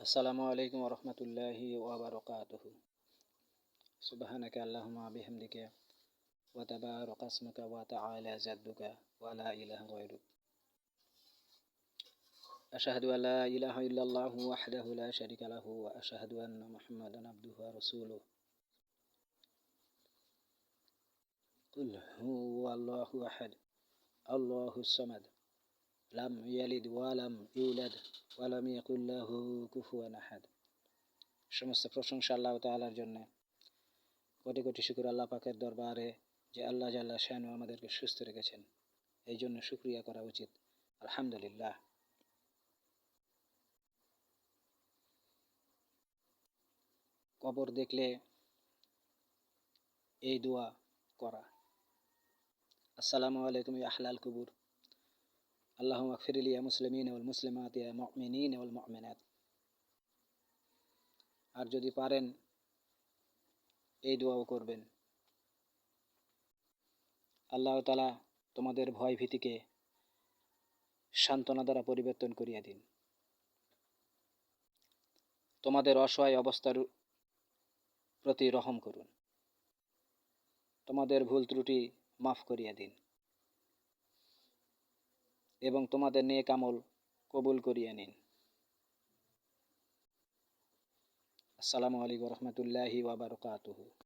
আসসালামু আলাইকুম ওরহমতুল্লাহি ওয়াবারকাতুহু। সুবহানাকা আল্লাহুম্মা বিহামদিকা ওয়া তাবারাকা ইসমুকা ওয়া তাআলা জাদ্দুকা ওয়া লা ইলাহা গায়রুক। আশহাদু আল্লা ইলাহা ইল্লাল্লাহু ওয়াহদাহু লা শারীকা লাহু ওয়া আশহাদু আন্না মুহাম্মাদান আবদুহু ওয়া রাসূলুহু। কুল হুয়াল্লাহু আহাদ আল্লাহুস সামাদ লাম ইয়ালিদ ওয়া লাম ইউলাদ ওয়া লাম ইয়াকুল লাহু কুফুয়ান আহাদ। সমস্ত প্রশংসা আল্লাহ তাআলার জন্য। কোটি কোটি শুকর আল্লাহ পাকের দরবারে যে আল্লাহ জাল্লা শানু আমাদেরকে সুস্থ রেখেছেন, এই জন্য শুকরিয়া করা উচিত। আলহামদুলিল্লাহ। কবর দেখলে এই দোয়া করা, আসসালামু আলাইকুম ইয়া আহলাল কুবুর, আল্লাহুম্মা আগফির লি ইয়া মুসলিমিন ওয়াল মুসলিমাত ইয়া মুমিনিন ওয়াল মুমিনাত। আর যদি পারেন এই দোয়াও করবেন, আল্লাহ তাআলা তোমাদের ভয় ভীতিকে সান্ত্বনা দ্বারা পরিবর্তন করিয়া দিন, তোমাদের অসহায় অবস্থার প্রতি রহম করুন, তোমাদের ভুল ত্রুটি মাফ করিয়া দিন এবং তোমাদের নেক আমল কবুল করিয়া নিন। আসসালামু আলাইকুম ওয়া রাহমাতুল্লাহি ওয়া বারাকাতুহু।